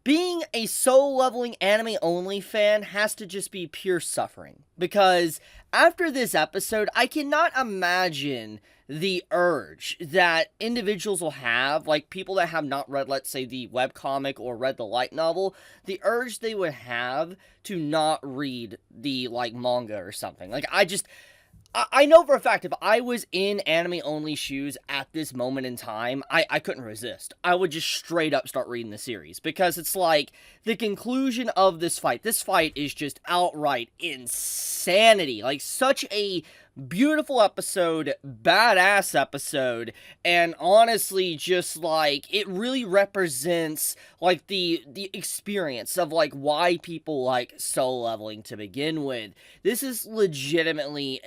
being a soul leveling anime only fan has to just be pure suffering. Because after this episode, I cannot imagine the urge that individuals will have, like people that have not read, let's say, the webcomic or read the light novel, the urge they would have to not read the, like, manga or something. Like, I know for a fact if I was in anime only shoes at this moment in time, I couldn't resist. I would just straight up start reading the series because it's like the conclusion of this fight. This fight is just outright insanity. Like, such a beautiful episode, badass episode, and honestly just like it really represents like the experience of like why people like soul leveling to begin with. This is legitimately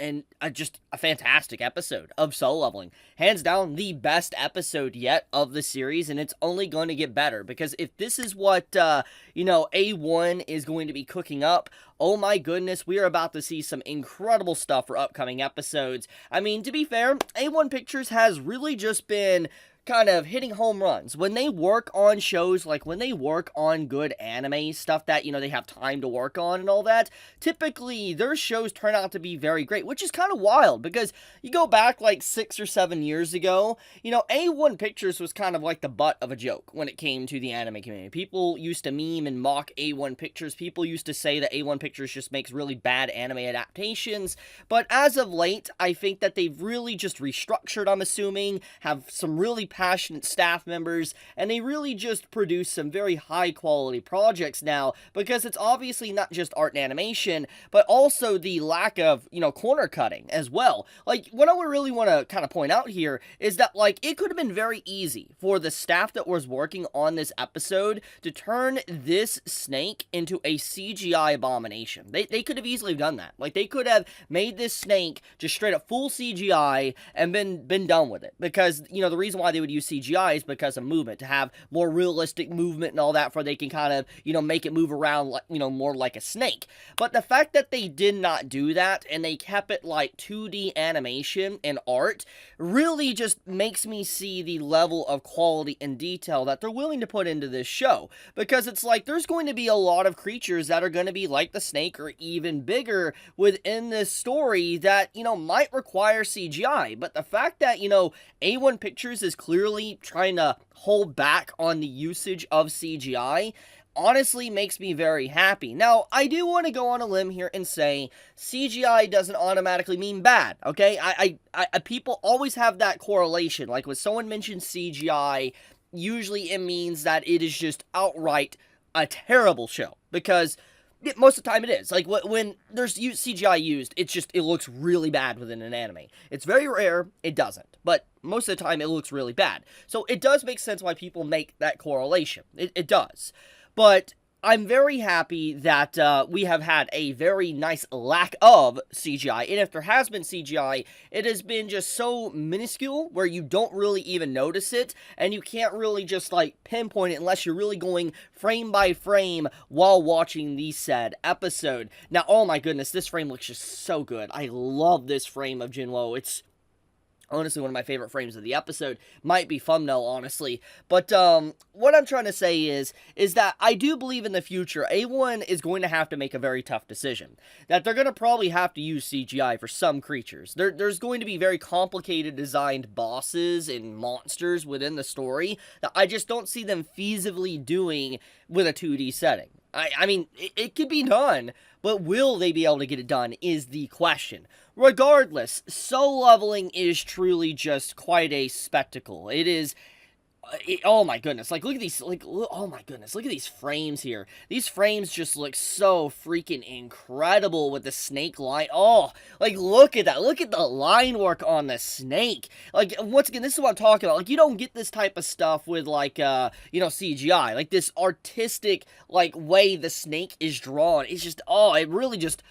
just a fantastic episode of soul leveling. Hands down the best episode yet of the series, and it's only going to get better because if this is what A-1 is going to be cooking up, oh my goodness, we are about to see some incredible stuff for upcoming episodes. I mean, to be fair, A-1 Pictures has really just been kind of hitting home runs. When they work on shows, like when they work on good anime, stuff that, they have time to work on and all that, typically their shows turn out to be very great, which is kind of wild because you go back like 6 or 7 years ago, A1 Pictures was kind of like the butt of a joke when it came to the anime community. People used to meme and mock A1 Pictures. People used to say that A1 Pictures just makes really bad anime adaptations, but as of late, I think that they've really just restructured, I'm assuming, have some really passionate staff members, and they really just produce some very high quality projects now because it's obviously not just art and animation, but also the lack of, corner cutting as well. Like, what I would really want to kind of point out here is that, like, it could have been very easy for the staff that was working on this episode to turn this snake into a CGI abomination. They could have easily done that. Like, they could have made this snake just straight up full CGI and been done with it because, the reason why they would use CGI is because of movement, to have more realistic movement and all that, for they can kind of, make it move around, like, more like a snake. But the fact that they did not do that and they kept it like 2D animation and art really just makes me see the level of quality and detail that they're willing to put into this show. Because it's like there's going to be a lot of creatures that are going to be like the snake or even bigger within this story that, might require CGI. But the fact that, A1 Pictures is clearly trying to hold back on the usage of CGI honestly makes me very happy. Now, I do want to go on a limb here and say CGI doesn't automatically mean bad, okay? People always have that correlation. Like, when someone mentions CGI, usually it means that it is just outright a terrible show, because most of the time it is. Like, when there's CGI used, it looks really bad within an anime. It's very rare it doesn't, but most of the time it looks really bad. So it does make sense why people make that correlation. It does. But I'm very happy that we have had a very nice lack of CGI, and if there has been CGI, it has been just so minuscule where you don't really even notice it, and you can't really just like pinpoint it unless you're really going frame by frame while watching the said episode. Now, oh my goodness, this frame looks just so good. I love this frame of Jinwo. It's honestly one of my favorite frames of the episode. Might be thumbnail, honestly. But what I'm trying to say is that I do believe in the future A1 is going to have to make a very tough decision. That they're going to probably have to use CGI for some creatures. There's going to be very complicated designed bosses and monsters within the story that I just don't see them feasibly doing with a 2D setting. I mean, it could be done, but will they be able to get it done is the question. Regardless, soul leveling is truly just quite a spectacle. It is, oh my goodness, like, look at these, like, oh my goodness, look at these frames here. These frames just look so freaking incredible with the snake line. Oh, like, look at that. Look at the line work on the snake. Like, once again, this is what I'm talking about. Like, you don't get this type of stuff with, like, CGI. Like, this artistic, like, way the snake is drawn. It's just, oh, it really just,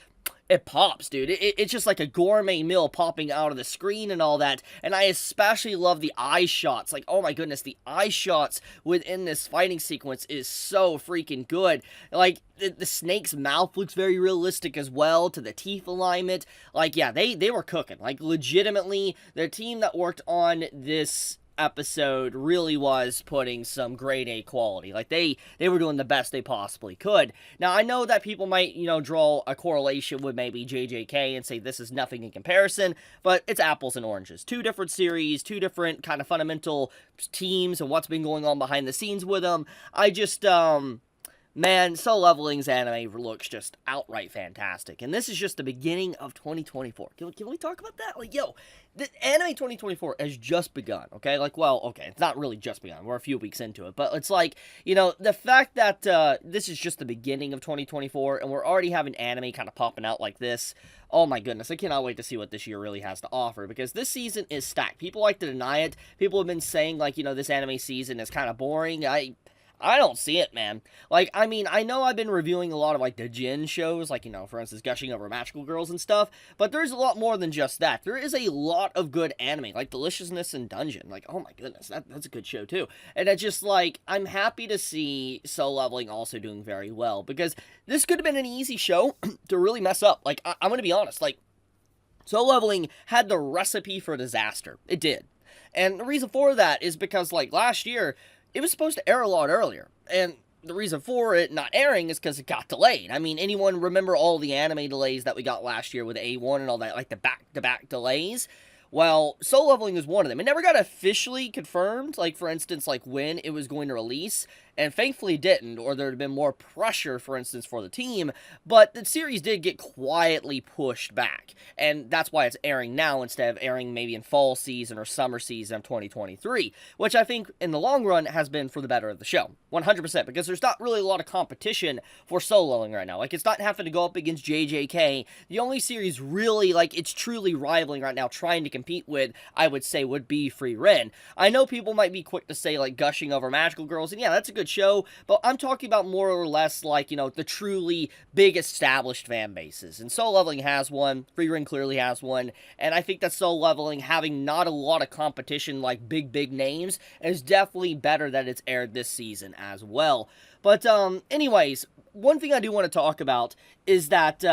it pops, dude. It's just like a gourmet meal popping out of the screen and all that. And I especially love the eye shots. Like, oh my goodness, the eye shots within this fighting sequence is so freaking good. Like, the snake's mouth looks very realistic as well, to the teeth alignment. Like, yeah, they were cooking. Like, legitimately, the team that worked on this episode really was putting some grade A quality. Like, they were doing the best they possibly could. Now, I know that people might, draw a correlation with maybe JJK and say this is nothing in comparison, but it's apples and oranges. Two different series, two different kind of fundamental teams, and what's been going on behind the scenes with them. I just, man, Solo Leveling's anime looks just outright fantastic. And this is just the beginning of 2024. Can we talk about that? Like, yo, the anime 2024 has just begun, okay? Like, well, okay, it's not really just begun. We're a few weeks into it. But it's like, the fact that this is just the beginning of 2024 and we're already having anime kind of popping out like this, oh my goodness, I cannot wait to see what this year really has to offer, because this season is stacked. People like to deny it. People have been saying, like, this anime season is kind of boring. I don't see it, man. Like, I mean, I know I've been reviewing a lot of, like, the Jin shows, like, for instance, gushing over magical girls and stuff, but there's a lot more than just that. There is a lot of good anime, like Deliciousness and Dungeon. Like, oh my goodness, that's a good show, too. And it's just, like, I'm happy to see Solo Leveling also doing very well, because this could have been an easy show to really mess up. Like, I'm gonna be honest, like, Solo Leveling had the recipe for disaster. It did. And the reason for that is because, like, last year, it was supposed to air a lot earlier, and the reason for it not airing is because it got delayed. I mean, anyone remember all the anime delays that we got last year with A-1 and all that, like the back-to-back delays? Well, Solo Leveling is one of them. It never got officially confirmed, like, for instance, like, when it was going to release, and thankfully didn't, or there had been more pressure, for instance, for the team, but the series did get quietly pushed back, and that's why it's airing now instead of airing maybe in fall season or summer season of 2023, which I think, in the long run, has been for the better of the show, 100%, because there's not really a lot of competition for soloing right now. Like, it's not having to go up against JJK. The only series really, like, it's truly rivaling right now, trying to compete with, I would say, would be Free Ren. I know people might be quick to say, like, gushing over magical girls, and yeah, that's a good show, but I'm talking about more or less, like, the truly big established fan bases, and Solo Leveling has one, Free Ren clearly has one, and I think that Solo Leveling, having not a lot of competition, like, big names, is definitely better that it's aired this season as well. But, anyways, one thing I do want to talk about is that,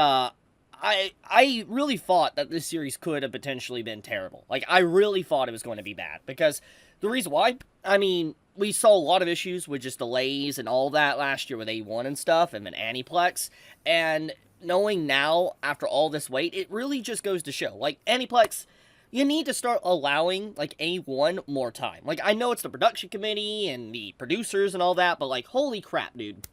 I really thought that this series could have potentially been terrible. Like, I really thought it was going to be bad, because the reason why, I mean, we saw a lot of issues with just delays and all that last year with A-1 and stuff, and then Aniplex, and knowing now, after all this wait, it really just goes to show, like, Aniplex, you need to start allowing, like, A-1 more time. Like, I know it's the production committee and the producers and all that, but, like, holy crap, dude.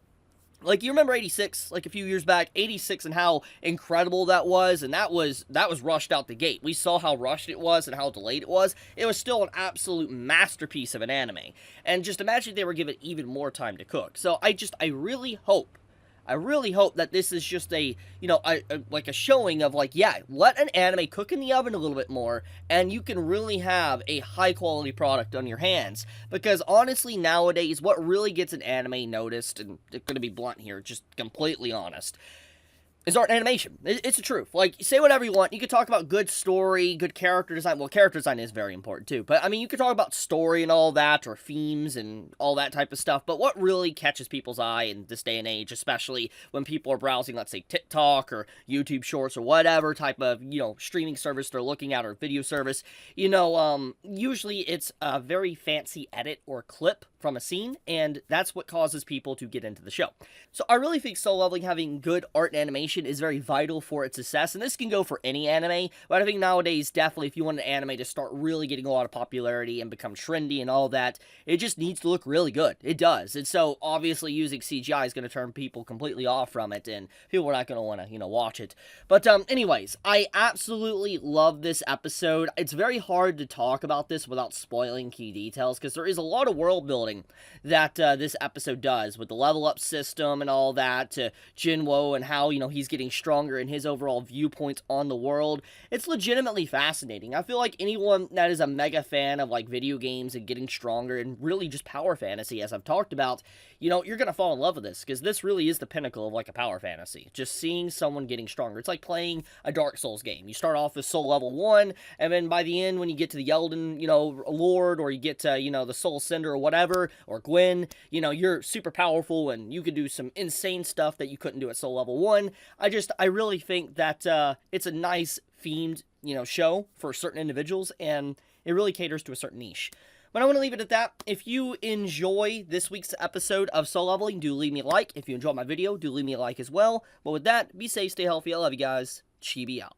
Like, you remember 86, like, a few years back, 86, and how incredible that was, and that was rushed out the gate. We saw how rushed it was and how delayed it was. It was still an absolute masterpiece of an anime. And just imagine they were given even more time to cook. So, I really hope that this is just a showing of, like, yeah, let an anime cook in the oven a little bit more, and you can really have a high-quality product on your hands. Because, honestly, nowadays, what really gets an anime noticed, and it's going to be blunt here, just completely honest, is art and animation. It's the truth. Like, say whatever you want. You could talk about good story, good character design. Well, character design is very important, too. But, I mean, you could talk about story and all that, or themes and all that type of stuff. But what really catches people's eye in this day and age, especially when people are browsing, let's say, TikTok or YouTube Shorts or whatever type of, streaming service they're looking at, or video service, usually it's a very fancy edit or clip from a scene, and that's what causes people to get into the show. So I really think Solo Leveling having good art and animation is very vital for its success, and this can go for any anime, but I think nowadays, definitely, if you want an anime to start really getting a lot of popularity and become trendy and all that, it just needs to look really good. It does. And so, obviously, using CGI is going to turn people completely off from it, and people are not going to want to, watch it. But, anyways, I absolutely love this episode. It's very hard to talk about this without spoiling key details, because there is a lot of world building that this episode does, with the level up system and all that, to Jinwo and how, he's getting stronger in his overall viewpoints on the world. It's legitimately fascinating. I feel like anyone that is a mega fan of, like, video games and getting stronger and really just power fantasy, as I've talked about, you're gonna fall in love with this, because this really is the pinnacle of, like, a power fantasy. Just seeing someone getting stronger. It's like playing a Dark Souls game. You start off with Soul Level 1, and then by the end, when you get to the Elden, Lord, or you get to, the Soul Cinder or whatever, or Gwen, you're super powerful, and you can do some insane stuff that you couldn't do at Soul Level 1. I really think that it's a nice themed, show for certain individuals, and it really caters to a certain niche. But I want to leave it at that. If you enjoy this week's episode of Soul Leveling, do leave me a like. If you enjoyed my video, do leave me a like as well. But with that, be safe, stay healthy. I love you guys. Chibi out.